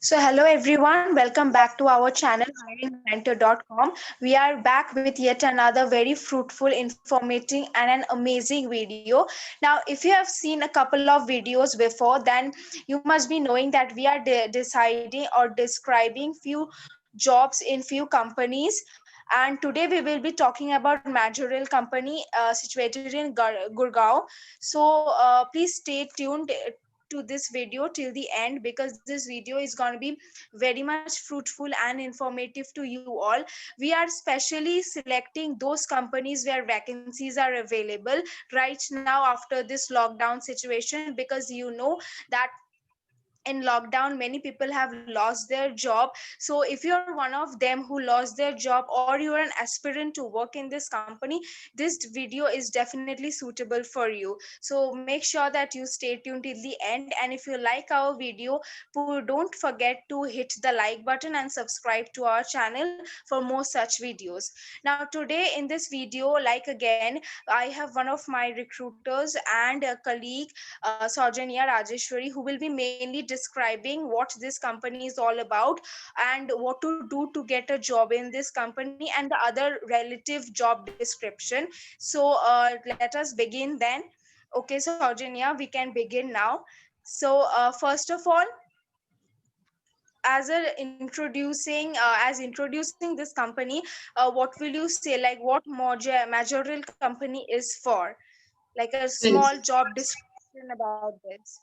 So, hello everyone, welcome back to our channel hiringmentor.com. We are back with yet another very fruitful, informative, and an amazing video. Now, if you have seen a couple of videos before, then you must be knowing that we are deciding or describing few jobs in few companies. And today we will be talking about Majorel company situated in Gurgaon. So, please stay tuned to this video till the end because this video is going to be very much fruitful and informative to you all. We are specially selecting those companies where vacancies are available right now after this lockdown situation, because you know that in lockdown many people have lost their job. So if you're one of them who lost their job or you're an aspirant to work in this company, this video is definitely suitable for you. So make sure that you stay tuned till the end, and if you like our video, don't forget to hit the like button and subscribe to our channel for more such videos. Now today in this video, like again, I have one of my recruiters and a colleague, Saujanya Rajeshwari, who will be mainly describing what this company is all about and what to do to get a job in this company and the other relative job description. So let us begin then. Okay, Saujanya, we can begin now. So first of all, as introducing this company, what will you say, like what majorel company is for, like a Well, small job description about this.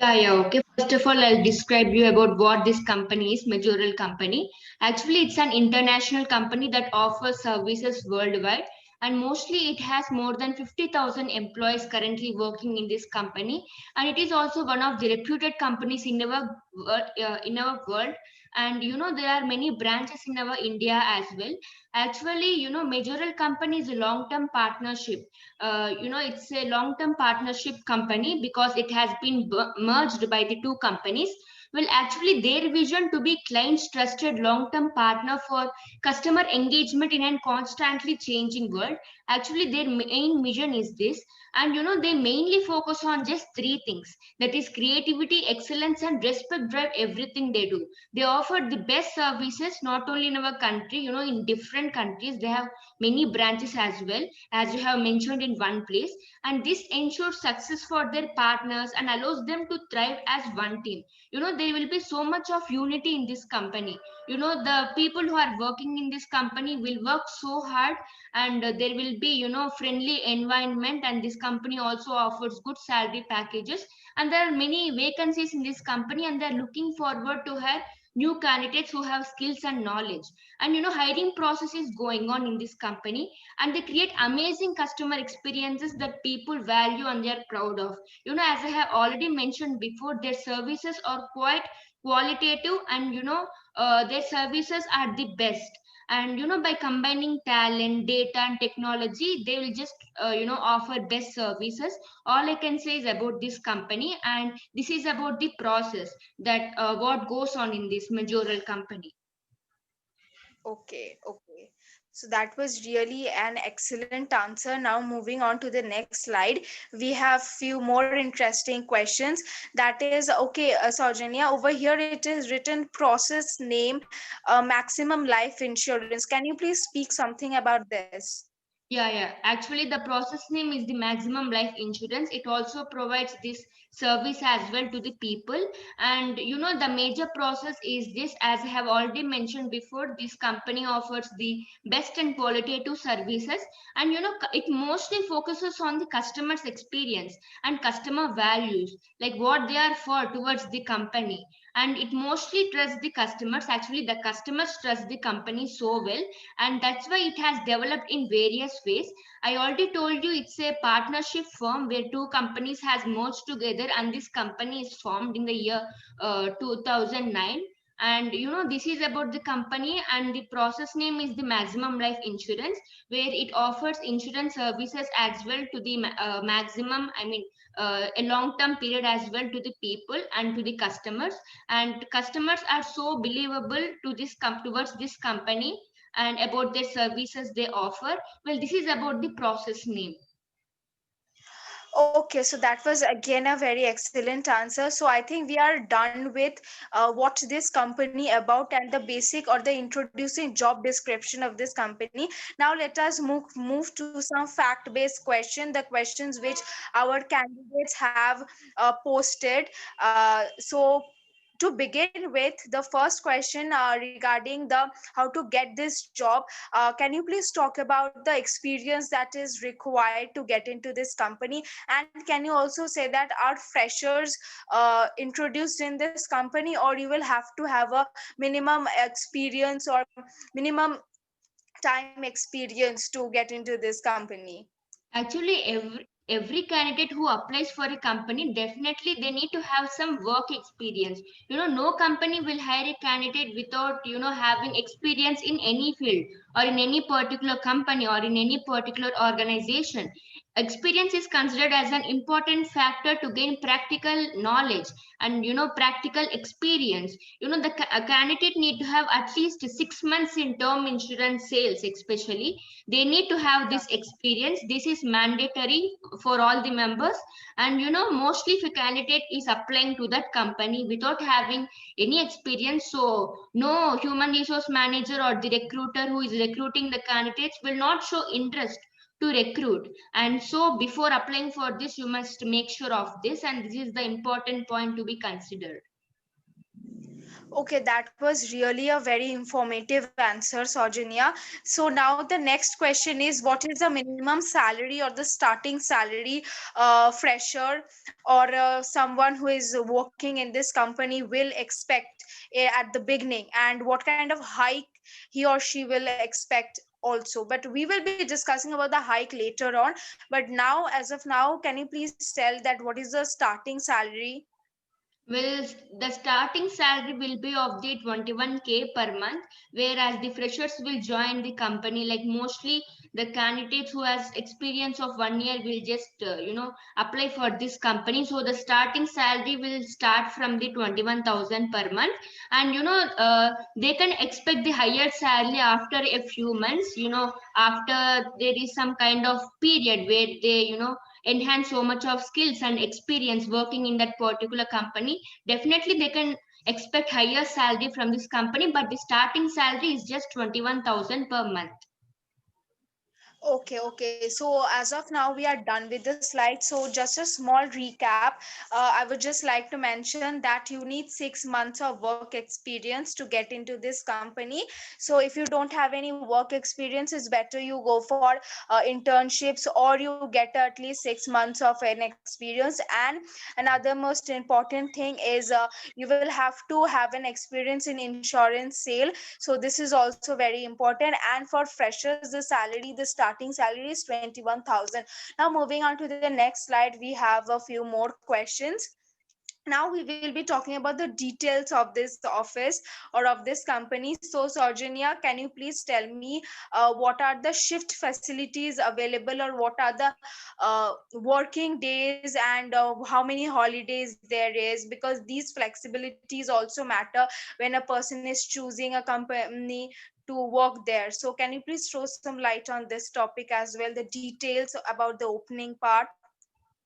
yeah, okay. First of all, I'll describe you about what this company is, Majoral Company. Actually, it's an international company that offers services worldwide, and mostly it has more than 50,000 employees currently working in this company, and it is also one of the reputed companies in our world. And there are many branches in our India as well. Actually, Majoral Company is a long-term partnership. It's a long-term partnership company because it has been merged by the two companies. Well, actually, their vision to be clients' trusted long-term partner for customer engagement in a constantly changing world. Actually, their main vision is this, and they mainly focus on just three things. That is creativity, excellence, and respect drive everything they do. They offer the best services not only in our country, in different countries. They have many branches as well, as you have mentioned in one place, and this ensures success for their partners and allows them to thrive as one team. There will be so much of unity in this company. The people who are working in this company will work so hard, and there will be friendly environment, and this company also offers good salary packages, and there are many vacancies in this company, and they're looking forward to hire new candidates who have skills and knowledge. And hiring process is going on in this company, and they create amazing customer experiences that people value and they are proud of. As I have already mentioned before, their services are quite qualitative, and their services are the best. And by combining talent, data, and technology, they will just offer best services. All I can say is about this company, and this is about the process that what goes on in this majoral company. Okay, okay. So that was really an excellent answer. Now moving on to the next slide, we have few more interesting questions. That is okay, Saujanya. Over here it is written process name, maximum life insurance. Can you please speak something about this? Yeah. Actually, the process name is the maximum life insurance. It also provides this service as well to the people. And the major process is this, as I have already mentioned before, this company offers the best and qualitative services. And it mostly focuses on the customer's experience and customer values, like what they are for towards the company. And it mostly trusts the customers. Actually, the customers trust the company so well, and that's why it has developed in various ways. I already told you it's a partnership firm where two companies has merged together, and this company is formed in the year 2009. And this is about the company, and the process name is the maximum life insurance, where it offers insurance services as well to the maximum, I mean, a long term period as well to the people and to the customers. And customers are so believable to this towards this company and about their services they offer. Well, this is about the process name. Okay, so that was again a very excellent answer. So I think we are done with what this company about and the basic or the introducing job description of this company. Now let us move to some fact-based question, the questions which our candidates have posted. So to begin with, the first question regarding the how to get this job, can you please talk about the experience that is required to get into this company, and can you also say that are freshers introduced in this company, or you will have to have a minimum experience or minimum time experience to get into this company? Actually, every candidate who applies for a company, definitely they need to have some work experience. No company will hire a candidate without having experience in any field or in any particular company or in any particular organization. Experience is considered as an important factor to gain practical knowledge and practical experience. A candidate need to have at least 6 months in term insurance sales, especially they need to have Yeah. this experience. This is mandatory for all the members. And mostly if a candidate is applying to that company without having any experience, so no human resource manager or the recruiter who is recruiting the candidates will not show interest to recruit. And so before applying for this, you must make sure of this, and this is the important point to be considered. Okay, that was really a very informative answer, Saujanya. So now the next question is, what is the minimum salary or the starting salary fresher or someone who is working in this company will expect at the beginning, and what kind of hike he or she will expect also? But we will be discussing about the hike later on. But now, as of now, can you please tell that what is the starting salary? Well, the starting salary will be of the 21K per month, whereas the freshers will join the company. Like mostly the candidates who has experience of 1 year will just apply for this company. So the starting salary will start from the 21,000 per month, and they can expect the higher salary after a few months. After there is some kind of period where they enhance so much of skills and experience working in that particular company, definitely they can expect higher salary from this company, but the starting salary is just 21,000 per month. Okay, okay. So as of now, we are done with the slide. So just a small recap. I would just like to mention that you need 6 months of work experience to get into this company. So if you don't have any work experience, it's better you go for internships, or you get at least 6 months of an experience. And another most important thing is you will have to have an experience in insurance sale. So this is also very important. And for freshers, the starting salary is 21,000. Now moving on to the next slide, we have a few more questions. Now we will be talking about the details of this office or of this company. So Saujanya, can you please tell me what are the shift facilities available, or what are the working days, and how many holidays there is, because these flexibilities also matter when a person is choosing a company to work there. So can you please throw some light on this topic as well, the details about the opening part?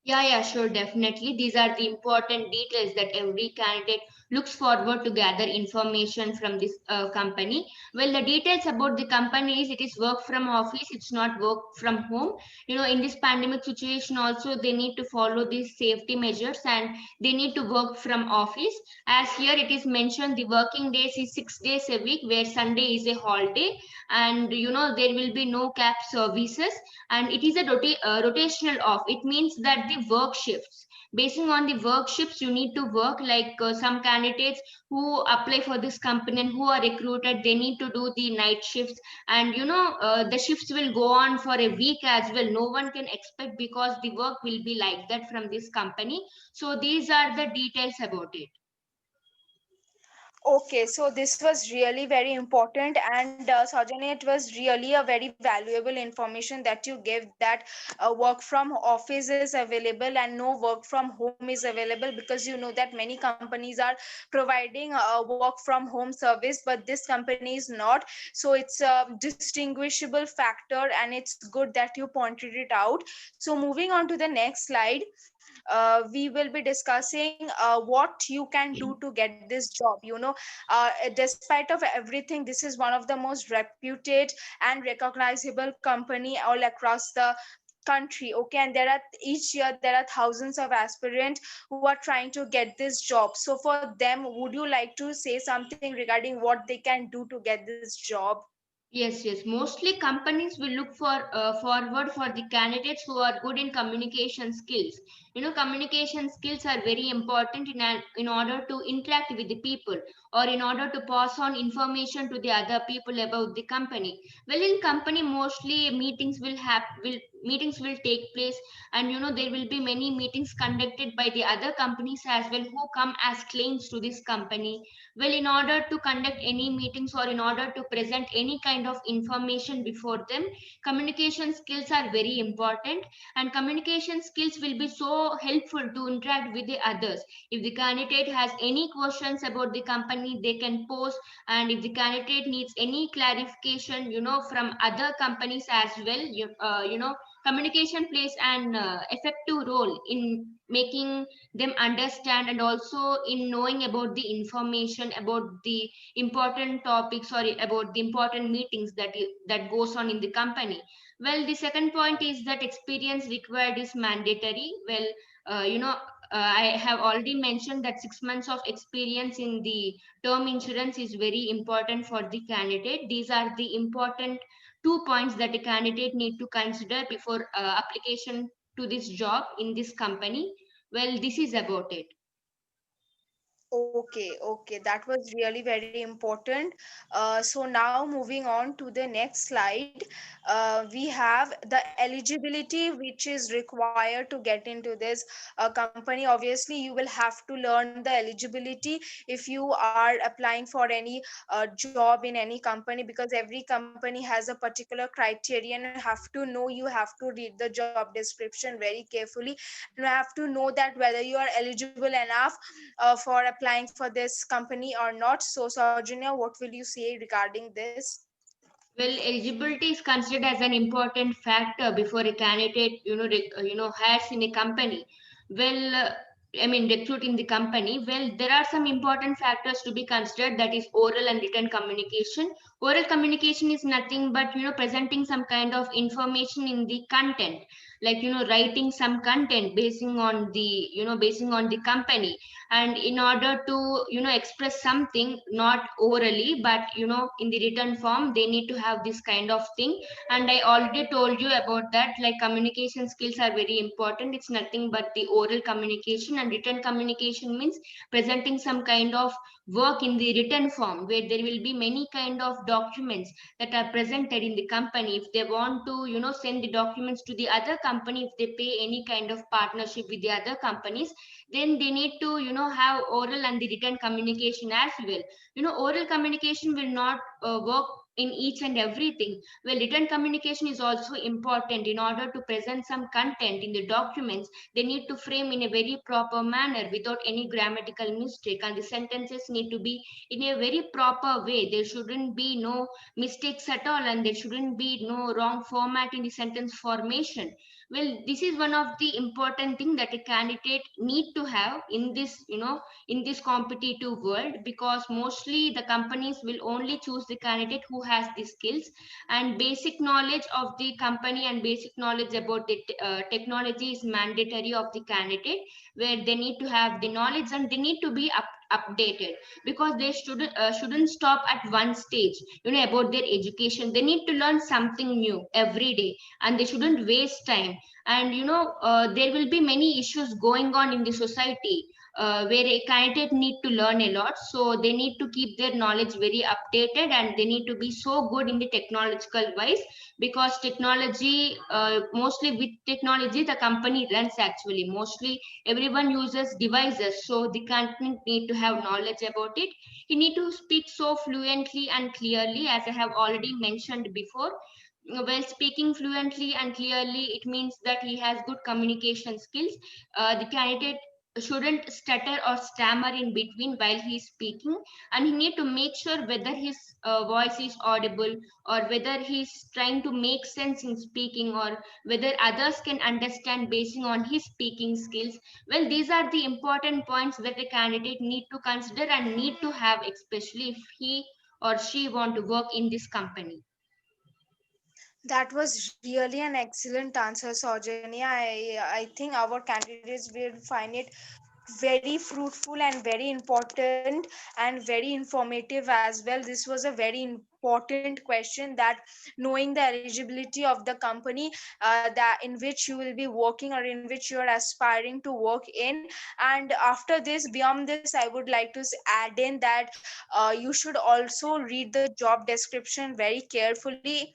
Yeah, sure, definitely. These are the important details that every candidate looks forward to gather information from this company. Well, the details about the company is it is work from office, it's not work from home. In this pandemic situation, also they need to follow these safety measures and they need to work from office. As here it is mentioned, the working days is 6 days a week, where Sunday is a holiday, and there will be no cab services, and it is a rotational off. It means that the work shifts, basing on the work shifts you need to work. Like some candidates who apply for this company and who are recruited, they need to do the night shifts, and the shifts will go on for a week as well. No one can expect, because the work will be like that from this company. So these are the details about it. Okay, so this was really very important, and Sajani, it was really a very valuable information that you gave, that work from office is available and no work from home is available, because you know that many companies are providing a work from home service, but this company is not. So it's a distinguishable factor, and it's good that you pointed it out. So moving on to the next slide, we will be discussing what you can do to get this job. Despite of everything, this is one of the most reputed and recognizable company all across the country. Okay, and there are each year there are thousands of aspirants who are trying to get this job. So for them, would you like to say something regarding what they can do to get this job? Yes, yes. Mostly companies will look for forward for the candidates who are good in communication skills. Communication skills are very important in order to interact with the people, or in order to pass on information to the other people about the company. Well, in company, mostly meetings will take place, and there will be many meetings conducted by the other companies as well, who come as clients to this company. Well, in order to conduct any meetings, or in order to present any kind of information before them, communication skills are very important, and communication skills will be so helpful to interact with the others. If the candidate has any questions about the company, they can pose, and if the candidate needs any clarification, from other companies as well, communication plays an effective role in making them understand, and also in knowing about the information about the important topics, or about the important meetings that goes on in the company. Well, the second point is that experience required is mandatory. Well, I have already mentioned that 6 months of experience in the term insurance is very important for the candidate. These are the important 2 points that a candidate need to consider before application to this job in this company. Well, this is about it. Okay, okay, that was really very important. So now moving on to the next slide, we have the eligibility which is required to get into this company. Obviously, you will have to learn the eligibility if you are applying for any job in any company, because every company has a particular criteria, and you have to know, you have to read the job description very carefully, and you have to know that whether you are eligible enough for applying for this company or not. So, Sarjanya, what will you say regarding this? Well, eligibility is considered as an important factor before a candidate, hires in a company. Well, I mean, recruit in the company. Well, there are some important factors to be considered. That is oral and written communication. Oral communication is nothing but presenting some kind of information in the content, like writing some content basing on the company, and in order to express something, not orally but in the written form, they need to have this kind of thing. And I already told you about that, like communication skills are very important. It's nothing but the oral communication, and written communication means presenting some kind of work in the written form, where there will be many kind of documents that are presented in the company. If they want to send the documents to the other company, if they pay any kind of partnership with the other companies, then they need to have oral and the written communication as well. Oral communication will not work in each and everything. Well, written communication is also important. In order to present some content in the documents, they need to frame in a very proper manner without any grammatical mistake, and the sentences need to be in a very proper way. There shouldn't be no mistakes at all, and there shouldn't be no wrong format in the sentence formation. Well, this is one of the important thing that a candidate need to have in this in this competitive world, because mostly the companies will only choose the candidate who has the skills and basic knowledge of the company, and basic knowledge about the technology is mandatory of the candidate, where they need to have the knowledge and they need to be updated, because they shouldn't stop at one stage about their education. They need to learn something new every day, and they shouldn't waste time. And there will be many issues going on in the society, where a candidate need to learn a lot. So they need to keep their knowledge very updated, and they need to be so good in the technological wise, because technology, mostly with technology the company runs. Actually mostly everyone uses devices, so the candidate need to have knowledge about it. He need to speak so fluently and clearly, as I have already mentioned before. While speaking fluently and clearly, it means that he has good communication skills. The candidate shouldn't stutter or stammer in between while he's speaking, and he need to make sure whether his voice is audible, or whether he's trying to make sense in speaking, or whether others can understand basing on his speaking skills. Well, these are the important points that a candidate need to consider and need to have, especially if he or she want to work in this company. That was really an excellent answer, Saujanya. I think our candidates will find it very fruitful and very important and very informative as well. This was a very important question, that knowing the eligibility of the company that in which you will be working or in which you are aspiring to work in. And after this, beyond this, I would like to add in that you should also read the job description very carefully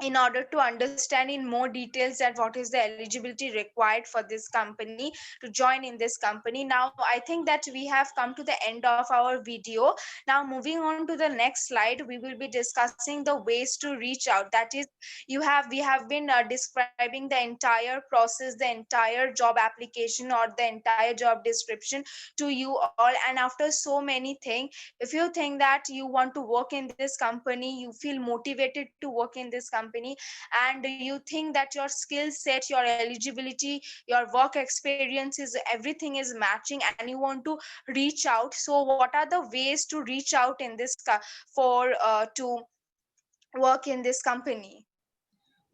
in order to understand in more details that what is the eligibility required for this company to join in this company. Now I think that we have come to the end of our video. Now moving on to the next slide, we will be discussing the ways to reach out. That is, we have been describing the entire process, the entire job application or the entire job description to you all. And after so many things, if you think that you want to work in this company, you feel motivated to work in this company, and you think that your skill set, your eligibility, your work experiences, everything is matching, and you want to reach out, so what are the ways to reach out in this for to work in this company?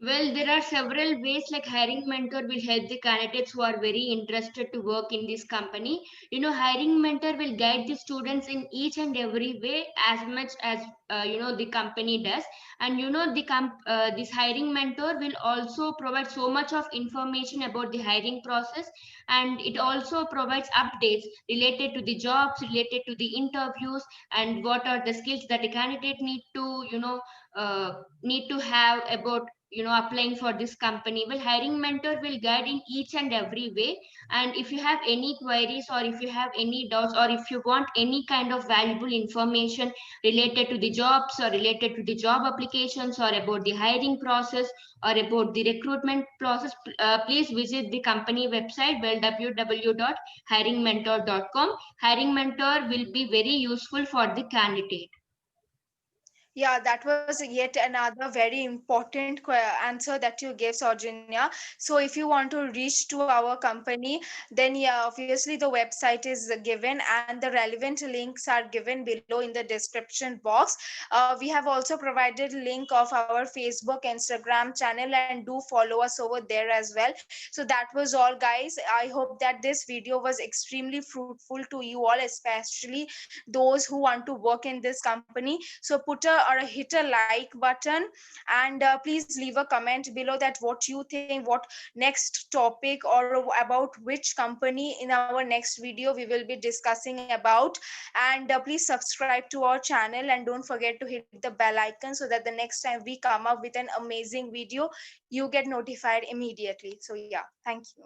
Well, there are several ways. Like hiring mentor will help the candidates who are very interested to work in this company. Hiring mentor will guide the students in each and every way as much as the company does. And this hiring mentor will also provide so much of information about the hiring process, and it also provides updates related to the jobs, related to the interviews, and what are the skills that a candidate need to have about applying for this company. Well, hiring mentor will guide in each and every way. And if you have any queries, or if you have any doubts, or if you want any kind of valuable information related to the jobs, or related to the job applications, or about the hiring process, or about the recruitment process, please visit the company website, well, www.hiringmentor.com. Hiring mentor will be very useful for the candidate. Yeah, that was yet another very important answer that you gave, Saujanya. So, if you want to reach to our company, then yeah, obviously the website is given and the relevant links are given below in the description box. We have also provided link of our Facebook, Instagram channel, and do follow us over there as well. So that was all, guys. I hope that this video was extremely fruitful to you all, especially those who want to work in this company. So put a or hit a like button, and please leave a comment below that what you think, what next topic or about which company in our next video we will be discussing about. And please subscribe to our channel, and don't forget to hit the bell icon so that the next time we come up with an amazing video, you get notified immediately. So yeah, thank you.